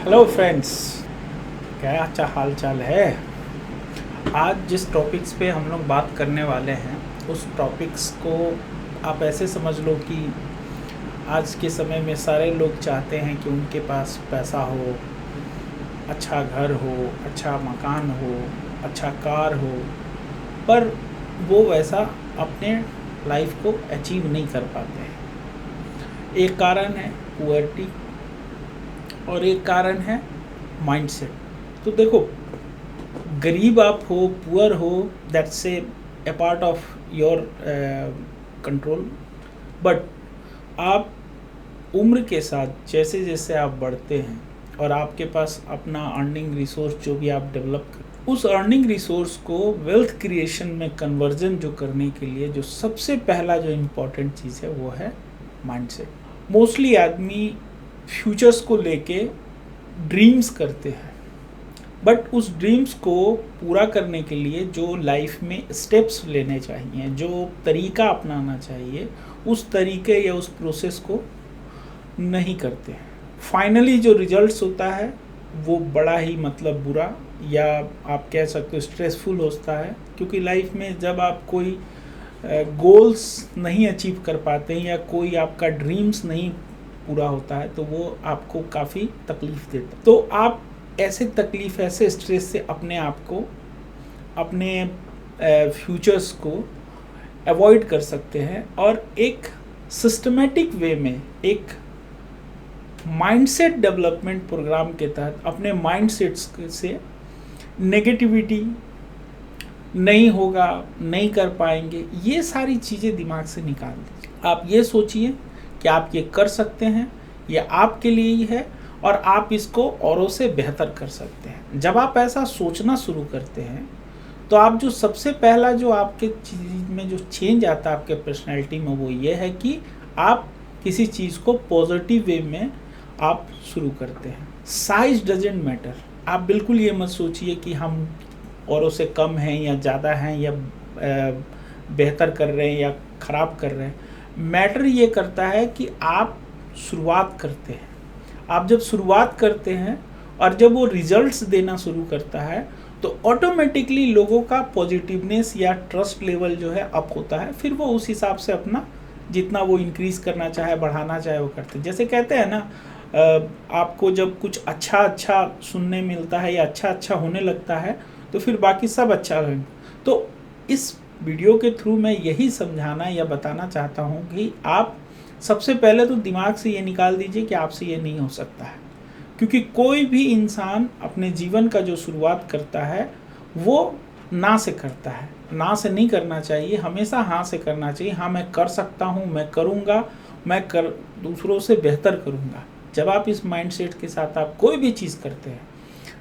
Hello friends, क्या अच्छा हाल चाल है। आज जिस टॉपिक्स पे हम लोग बात करने वाले हैं उस टॉपिक्स को आप ऐसे समझ लो कि आज के समय में सारे लोग चाहते हैं कि उनके पास पैसा हो, अच्छा घर हो, अच्छा मकान हो, अच्छा कार हो, पर वो वैसा अपने लाइफ को अचीव नहीं कर पाते हैं। एक कारण है पुअर्टी और एक कारण है माइंडसेट। तो देखो, गरीब आप हो, पुअर हो, that's a part of your control. But आप उम्र के साथ जैसे जैसे आप बढ़ते हैं और आपके पास अपना अर्निंग रिसोर्स जो भी आप डेवलप कर, उस अर्निंग रिसोर्स को वेल्थ क्रिएशन में कन्वर्जन जो करने के लिए जो सबसे पहला जो इम्पोर्टेंट चीज़ है वो है माइंडसेट। मोस्टली आदमी फ्यूचर्स को लेके ड्रीम्स करते हैं, बट उस ड्रीम्स को पूरा करने के लिए जो लाइफ में स्टेप्स लेने चाहिए, जो तरीका अपनाना चाहिए, उस तरीके या उस प्रोसेस को नहीं करते हैं। फाइनली जो रिजल्ट्स होता है वो बड़ा ही बुरा, या आप कह सकते हो स्ट्रेसफुल होता है, क्योंकि लाइफ में जब आप कोई गोल्स नहीं अचीव कर पाते हैं या कोई आपका ड्रीम्स नहीं पूरा होता है तो वो आपको काफ़ी तकलीफ़ देता है। तो आप ऐसे तकलीफ़, ऐसे स्ट्रेस से अपने आप को, अपने फ्यूचर्स को अवॉइड कर सकते हैं और एक सिस्टमेटिक वे में एक माइंडसेट डेवलपमेंट प्रोग्राम के तहत अपने माइंडसेट्स से नेगेटिविटी नहीं होगा, नहीं कर पाएंगे, ये सारी चीज़ें दिमाग से निकाल दीजिए। आप ये सोचिए कि आप ये कर सकते हैं, ये आपके लिए ही है और आप इसको औरों से बेहतर कर सकते हैं। जब आप ऐसा सोचना शुरू करते हैं तो आप जो सबसे पहला जो आपके चीज़ में जो चेंज आता है आपके पर्सनैलिटी में, वो ये है कि आप किसी चीज़ को पॉजिटिव वे में आप शुरू करते हैं। Size doesn't matter. आप बिल्कुल ये मत सोचिए कि हम औरों से कम हैं या ज़्यादा हैं या बेहतर कर रहे हैं या ख़राब कर रहे हैं। मैटर ये करता है कि आप शुरुआत करते हैं। आप जब शुरुआत करते हैं और जब वो रिजल्ट्स देना शुरू करता है तो ऑटोमेटिकली लोगों का पॉजिटिवनेस या ट्रस्ट लेवल जो है अप होता है। फिर वो उस हिसाब से अपना जितना वो इंक्रीज़ करना चाहे, बढ़ाना चाहे, वो करते हैं। जैसे कहते हैं ना, आपको जब कुछ अच्छा सुनने मिलता है या अच्छा होने लगता है तो फिर बाकी सब अच्छा लगेगा। तो इस वीडियो के थ्रू मैं यही समझाना या बताना चाहता हूँ कि आप सबसे पहले तो दिमाग से ये निकाल दीजिए कि आपसे ये नहीं हो सकता है, क्योंकि कोई भी इंसान अपने जीवन का जो शुरुआत करता है वो ना से करता है। ना से नहीं करना चाहिए, हमेशा हाँ से करना चाहिए। हाँ, मैं कर सकता हूँ, मैं करूँगा, दूसरों से बेहतर करूँगा। जब आप इस माइंडसेट के साथ आप कोई भी चीज़ करते हैं,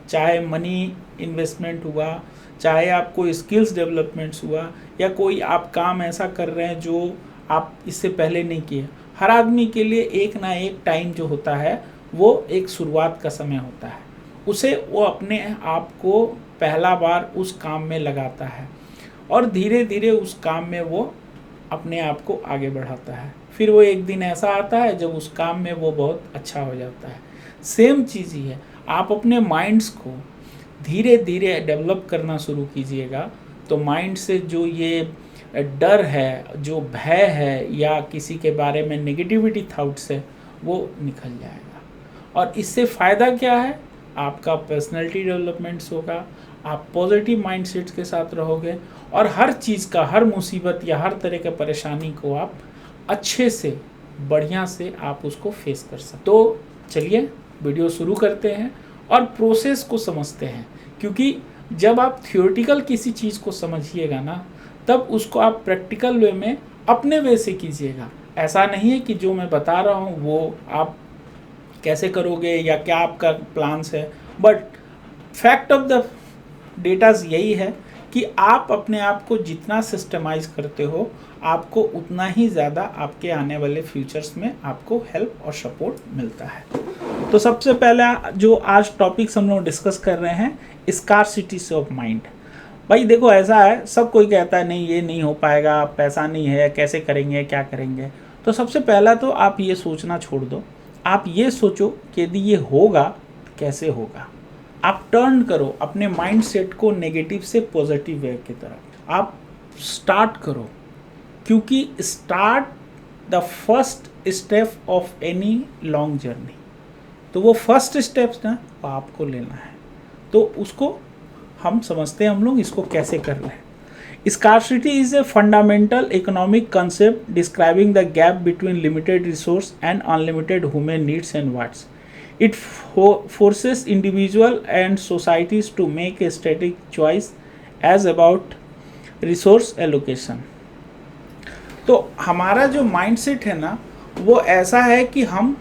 चाहे मनी इन्वेस्टमेंट हुआ, चाहे आप कोई स्किल्स डेवलपमेंट्स हुआ, या कोई आप काम ऐसा कर रहे हैं जो आप इससे पहले नहीं किए, हर आदमी के लिए एक ना एक टाइम जो होता है वो एक शुरुआत का समय होता है। उसे वो अपने आप को पहला बार उस काम में लगाता है और धीरे धीरे उस काम में वो अपने आप को आगे बढ़ाता है। फिर वो एक दिन ऐसा आता है जब उस काम में वो बहुत अच्छा हो जाता है। सेम चीज़ ही है, आप अपने माइंड्स को धीरे धीरे डेवलप करना शुरू कीजिएगा तो माइंड से जो ये डर है, जो भय है या किसी के बारे में नेगेटिविटी थॉट्स है, वो निकल जाएगा। और इससे फ़ायदा क्या है? आपका पर्सनैलिटी डेवलपमेंट्स होगा, आप पॉजिटिव माइंडसेट के साथ रहोगे और हर चीज़ का, हर मुसीबत या हर तरह के परेशानी को आप अच्छे से, बढ़िया से आप उसको फेस कर सकते। तो चलिए वीडियो शुरू करते हैं और प्रोसेस को समझते हैं, क्योंकि जब आप थियोरेटिकल किसी चीज़ को समझिएगा ना, तब उसको आप प्रैक्टिकल वे में अपने वे से कीजिएगा। ऐसा नहीं है कि जो मैं बता रहा हूँ वो आप कैसे करोगे या क्या आपका प्लान्स है, but fact of the datas यही है कि आप अपने आप को जितना सिस्टमाइज करते हो, आपको उतना ही ज़्यादा आपके आने वाले फ्यूचर्स में आपको हेल्प और सपोर्ट मिलता है। तो सबसे पहला जो आज टॉपिक्स हम लोग डिस्कस कर रहे हैं, स्कार्सिटी ऑफ माइंड। भाई देखो, ऐसा है, सब कोई कहता है नहीं ये नहीं हो पाएगा, पैसा नहीं है, कैसे करेंगे, क्या करेंगे। तो सबसे पहला तो आप ये सोचना छोड़ दो। आप ये सोचो कि यदि ये होगा कैसे होगा। आप टर्न करो अपने माइंड सेट को नेगेटिव से पॉजिटिव वे की तरफ, आप स्टार्ट करो, क्योंकि start the first step of any long journey. तो वो फर्स्ट स्टेप्स ना वो आपको लेना है। तो उसको हम समझते हैं हम लोग इसको कैसे कर रहे हैं। Scarcity is a fundamental economic concept describing the gap between limited resource and unlimited human needs and wants. It forces individual and societies to make a strategic choice as about resource allocation. तो हमारा जो mindset है ना वो ऐसा है कि हम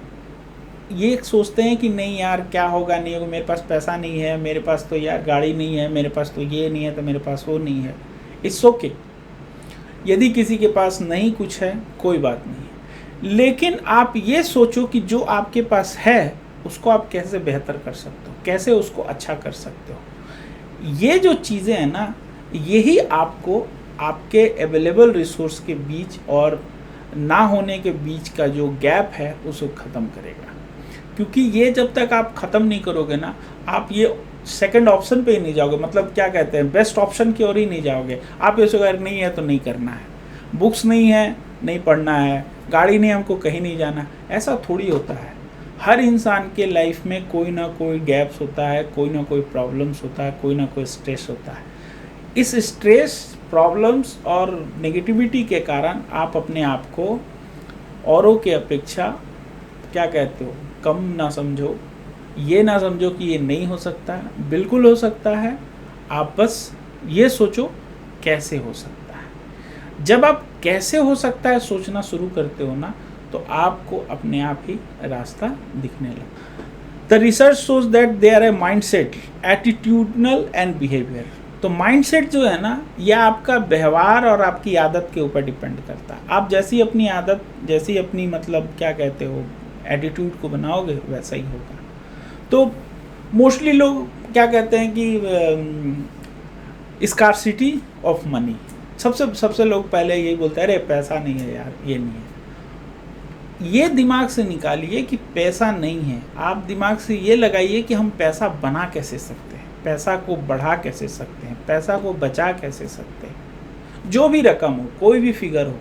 ये सोचते हैं कि नहीं यार क्या होगा नहीं होगा, मेरे पास पैसा नहीं है, मेरे पास तो यार गाड़ी नहीं है, मेरे पास तो ये नहीं है, तो मेरे पास वो नहीं है। इट्स ओके, यदि किसी के पास नहीं कुछ है कोई बात नहीं, लेकिन आप ये सोचो कि जो आपके पास है उसको आप कैसे बेहतर कर सकते हो, कैसे उसको अच्छा कर सकते हो। ये जो चीज़ें हैं ना यही आपको आपके अवेलेबल रिसोर्स के बीच और ना होने के बीच का जो गैप है उसको ख़त्म करेगा। क्योंकि ये जब तक आप ख़त्म नहीं करोगे ना आप ये सेकंड ऑप्शन पे ही नहीं जाओगे, मतलब क्या कहते हैं बेस्ट ऑप्शन की ओर ही नहीं जाओगे। आप ये अगर नहीं है तो नहीं करना है, बुक्स नहीं है नहीं पढ़ना है, गाड़ी नहीं हमको कहीं नहीं जाना, ऐसा थोड़ी होता है। हर इंसान के लाइफ में कोई ना कोई गैप्स होता है, कोई ना कोई प्रॉब्लम्स होता है, कोई ना कोई स्ट्रेस होता है। इस स्ट्रेस प्रॉब्लम्स और नेगेटिविटी के कारण आप अपने आप को औरों के अपेक्षा क्या कहते हो कम ना समझो, ये ना समझो कि ये नहीं हो सकता है, बिल्कुल हो सकता है। आप बस ये सोचो कैसे हो सकता है। जब आप कैसे हो सकता है सोचना शुरू करते हो ना तो आपको अपने आप ही रास्ता दिखने लगा। The research shows that there a mindset, attitudinal and behaviour. तो माइंडसेट जो है ना यह आपका व्यवहार और आपकी आदत के ऊपर डिपेंड करता है। आप जैसी अपनी आदत, जैसी अपनी मतलब क्या कहते हो एटीट्यूड को बनाओगे वैसा ही होगा। तो मोस्टली लोग क्या कहते हैं कि स्कार्सिटी ऑफ मनी, सबसे लोग पहले यही बोलते हैं अरे पैसा नहीं है यार, ये नहीं है। ये दिमाग से निकालिए कि पैसा नहीं है, आप दिमाग से ये लगाइए कि हम पैसा बना कैसे सकते हैं, पैसा को बढ़ा कैसे सकते हैं, पैसा को बचा कैसे सकते हैं। जो भी रकम हो, कोई भी फिगर हो,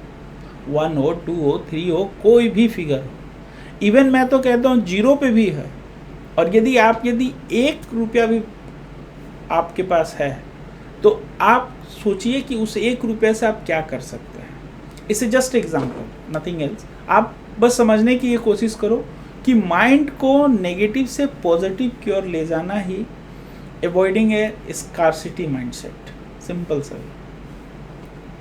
1 हो 2 हो 3 हो, कोई भी फिगर हो, इवन मैं तो कहता हूँ 0 पे भी है। और यदि 1 रुपया भी आपके पास है तो आप सोचिए कि उस 1 रुपये से आप क्या कर सकते हैं। It's just example, nothing else. आप बस समझने की ये कोशिश करो कि माइंड को नेगेटिव से पॉजिटिव की ओर ले जाना ही avoiding a scarcity mindset. Simple सा।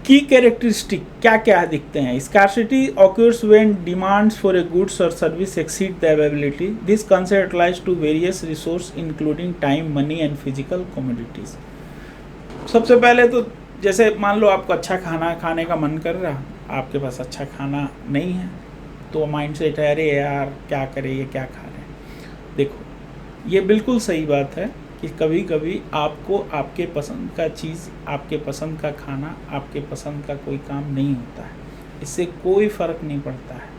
की कैरेक्टरिस्टिक क्या क्या दिखते हैं। Scarcity occurs when demands for a goods और service exceed the availability. This concept applies to various resource including time, money and physical commodities. सबसे पहले तो जैसे मान लो आपको अच्छा खाना खाने का मन कर रहा, आपके पास अच्छा खाना नहीं है तो माइंड सेट है अरे यार क्या करें, ये क्या खा रहे हैं। देखो ये बिल्कुल सही बात है कि कभी कभी आपको आपके पसंद का चीज़, आपके पसंद का खाना, आपके पसंद का कोई काम नहीं होता है, इससे कोई फ़र्क नहीं पड़ता है।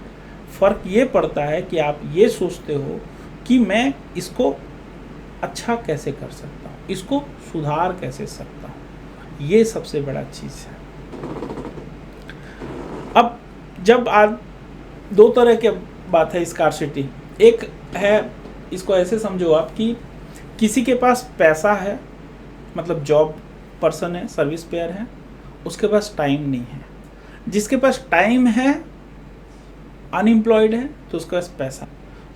फ़र्क ये पड़ता है कि आप ये सोचते हो कि मैं इसको अच्छा कैसे कर सकता हूँ, इसको सुधार कैसे सकता हूँ। ये सबसे बड़ा चीज़ है। अब जब आज 2 तरह की बात है स्कार्सिटी। एक है, इसको ऐसे समझो आप कि किसी के पास पैसा है, मतलब जॉब पर्सन है, सर्विस पेयर है, उसके पास टाइम नहीं है। जिसके पास टाइम है, अनएम्प्लॉयड है, तो उसके पास पैसा।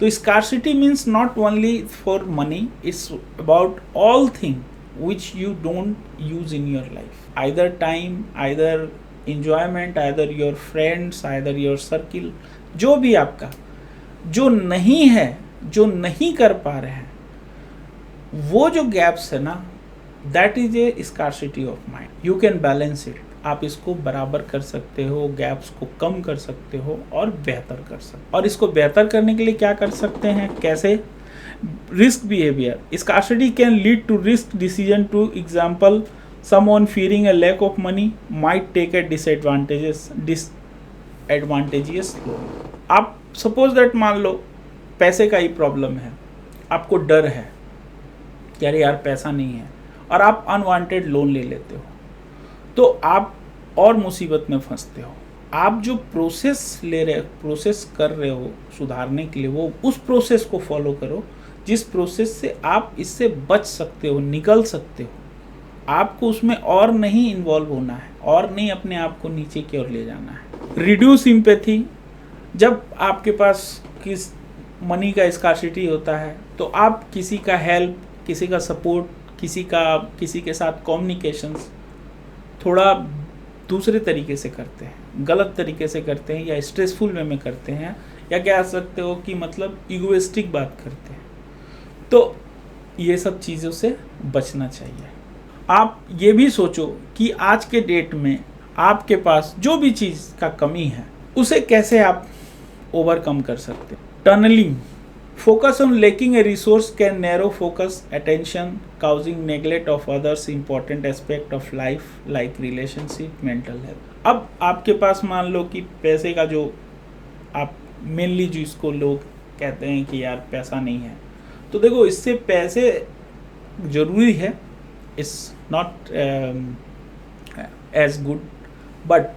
तो scarcity means not only for money, it's about all thing which you don't use in your life, either time, either enjoyment, either your friends, either your circle, जो भी आपका जो नहीं है, जो नहीं कर पा रहे हैं, वो जो गैप्स है ना, that is a scarcity of mind. You can balance it. आप इसको बराबर कर सकते हो, गैप्स को कम कर सकते हो और बेहतर कर सकते हो। और इसको बेहतर करने के लिए क्या कर सकते हैं, कैसे? Risk behavior. Scarcity can lead to risk decision. To example, someone fearing a lack of money might take a disadvantageous loan. आप suppose that मान लो पैसे का ही प्रॉब्लम है आपको डर है कि अरे यार पैसा नहीं है, और आप अनवांटेड लोन ले लेते हो, तो आप और मुसीबत में फंसते हो। आप जो प्रोसेस कर रहे हो सुधारने के लिए, वो उस प्रोसेस को फॉलो करो जिस प्रोसेस से आप इससे बच सकते हो, निकल सकते हो। आपको उसमें और नहीं इन्वॉल्व होना है, और नहीं अपने आप को नीचे की ओर ले जाना है। Reduce sympathy. जब आपके पास किस मनी का स्कार्सिटी होता है तो आप किसी का हेल्प, किसी का सपोर्ट, किसी के साथ कम्युनिकेशंस थोड़ा दूसरे तरीके से करते हैं, गलत तरीके से करते हैं, या स्ट्रेसफुल वे में करते हैं, या कह सकते हो कि मतलब इगोइस्टिक बात करते हैं। तो ये सब चीज़ों से बचना चाहिए। आप ये भी सोचो कि आज के डेट में आपके पास जो भी चीज़ का कमी है उसे कैसे आप ओवरकम कर सकते हैं। Tunnelling. Focus on lacking a resource can narrow focus, attention, causing neglect of others important aspect of life like relationship, mental health. अब आपके पास मान लो कि पैसे का जो आप मेनली जिसको लोग कहते हैं कि यार पैसा नहीं है, तो देखो इससे पैसे ज़रूरी है, it's not as good, but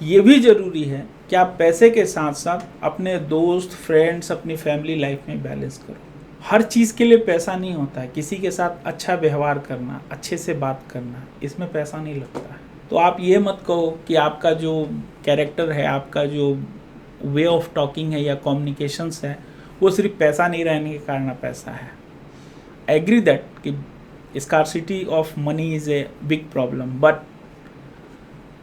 ये भी ज़रूरी है कि आप पैसे के साथ साथ अपने दोस्त, फ्रेंड्स, अपनी फैमिली लाइफ में बैलेंस करो। हर चीज़ के लिए पैसा नहीं होता है। किसी के साथ अच्छा व्यवहार करना, अच्छे से बात करना, इसमें पैसा नहीं लगता है। तो आप ये मत कहो कि आपका जो कैरेक्टर है, आपका जो वे ऑफ टॉकिंग है या कम्युनिकेशंस है, वो सिर्फ पैसा नहीं रहने के कारण पैसा है। एग्री दैट कि scarcity of money is a big problem, but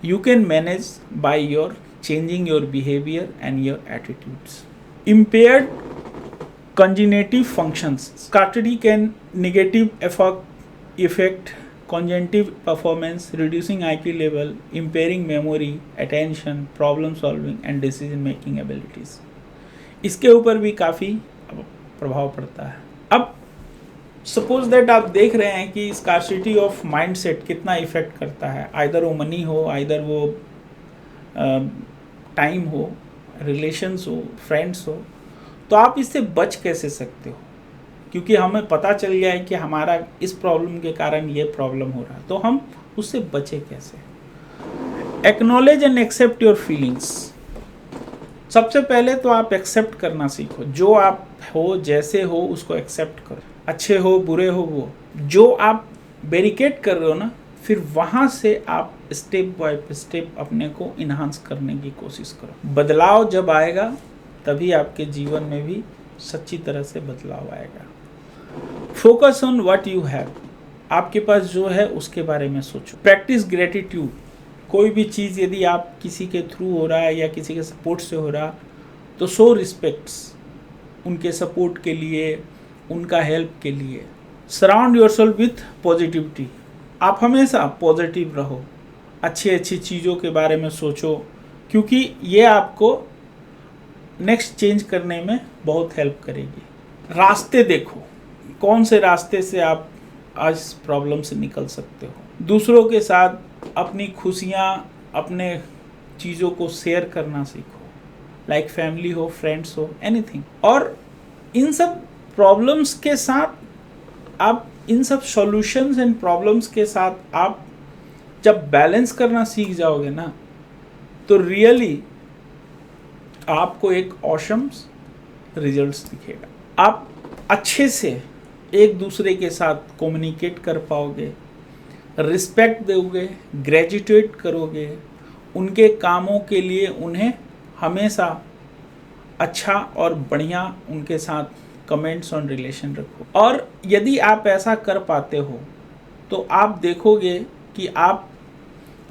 you can manage by your changing your behavior and your attitudes. Impaired cognitive functions. Scarcity can negative affect cognitive performance, reducing IQ level, impairing memory, attention, problem solving and decision making abilities. इसके ऊपर भी काफ़ी प्रभाव पड़ता है। अब suppose that आप देख रहे हैं कि स्कार्सिटी ऑफ माइंडसेट कितना इफेक्ट करता है, आइदर वो मनी हो, आइदर वो टाइम हो, रिलेशंस हो, फ्रेंड्स हो, तो आप इससे बच कैसे सकते हो? क्योंकि हमें पता चल गया है कि हमारा इस प्रॉब्लम के कारण ये प्रॉब्लम हो रहा है, तो हम उससे बचे कैसे? Acknowledge and accept your feelings. सबसे पहले तो आप एक्सेप्ट करना सीखो। जो आप हो, जैसे हो, उसको एक्सेप्ट करो। अच्छे हो, बुरे हो, वो जो आप बैरिकेड कर रहे हो ना, फिर वहाँ से आप स्टेप बाय स्टेप अपने को इन्हांस करने की कोशिश करो। बदलाव जब आएगा तभी आपके जीवन में भी सच्ची तरह से बदलाव आएगा। Focus on what you have. आपके पास जो है उसके बारे में सोचो। Practice gratitude. कोई भी चीज़ यदि आप किसी के थ्रू हो रहा है या किसी के सपोर्ट से हो रहा, तो शो रिस्पेक्ट्स उनके सपोर्ट के लिए, उनका हेल्प के लिए। Surround yourself with positivity. आप हमेशा पॉजिटिव रहो, अच्छी अच्छी चीज़ों के बारे में सोचो, क्योंकि ये आपको नेक्स्ट चेंज करने में बहुत हेल्प करेगी। रास्ते देखो, कौन से रास्ते से आप आज प्रॉब्लम से निकल सकते हो। दूसरों के साथ अपनी खुशियाँ, अपने चीज़ों को शेयर करना सीखो, लाइक फैमिली हो, फ्रेंड्स हो, एनीथिंग। और इन सब प्रॉब्लम्स के साथ आप, इन सब सॉल्यूशंस एंड प्रॉब्लम्स के साथ आप जब बैलेंस करना सीख जाओगे ना, तो रियली आपको एक ऑसम रिजल्ट्स दिखेगा। आप अच्छे से एक दूसरे के साथ कम्युनिकेट कर पाओगे, रिस्पेक्ट दोगे, ग्रेजुएट करोगे, उनके कामों के लिए उन्हें हमेशा अच्छा और बढ़िया उनके साथ कमेंट्स ऑन रिलेशन रखो। और यदि आप ऐसा कर पाते हो तो आप देखोगे कि आप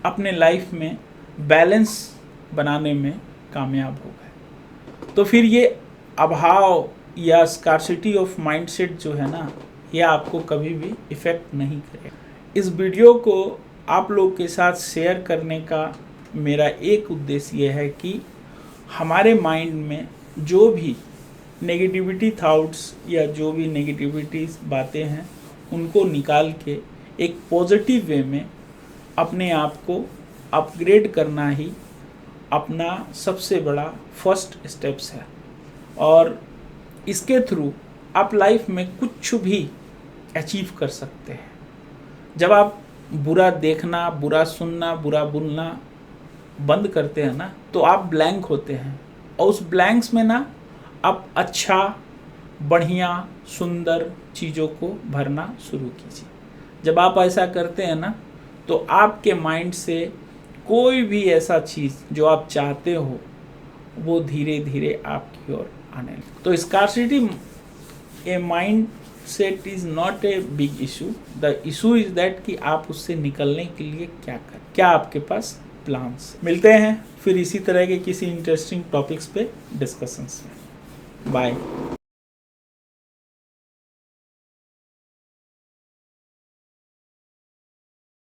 अपने लाइफ में बैलेंस बनाने में कामयाब हो गए। तो फिर ये अभाव या स्कार्सिटी ऑफ माइंडसेट जो है ना, ये आपको कभी भी इफ़ेक्ट नहीं करेगा। इस वीडियो को आप लोग के साथ शेयर करने का मेरा एक उद्देश्य ये है कि हमारे माइंड में जो भी नेगेटिविटी थॉट्स या जो भी नेगेटिविटी बातें हैं, उनको निकाल के एक पॉजिटिव वे में अपने आप को अपग्रेड करना ही अपना सबसे बड़ा फर्स्ट स्टेप्स है। और इसके थ्रू आप लाइफ में कुछ भी अचीव कर सकते हैं। जब आप बुरा देखना, बुरा सुनना, बुरा बोलना बंद करते हैं ना, तो आप ब्लैंक होते हैं, और उस ब्लैंक्स में ना आप अच्छा, बढ़िया, सुंदर चीज़ों को भरना शुरू कीजिए। जब आप ऐसा करते हैं ना, तो आपके माइंड से कोई भी ऐसा चीज़ जो आप चाहते हो वो धीरे धीरे आपकी ओर आने लगे। तो scarcity a mind set is not a big issue, the issue is that कि आप उससे निकलने के लिए क्या करें, क्या आपके पास प्लान्स। मिलते हैं फिर इसी तरह के किसी इंटरेस्टिंग टॉपिक्स पे डिस्कशंस में। बाय।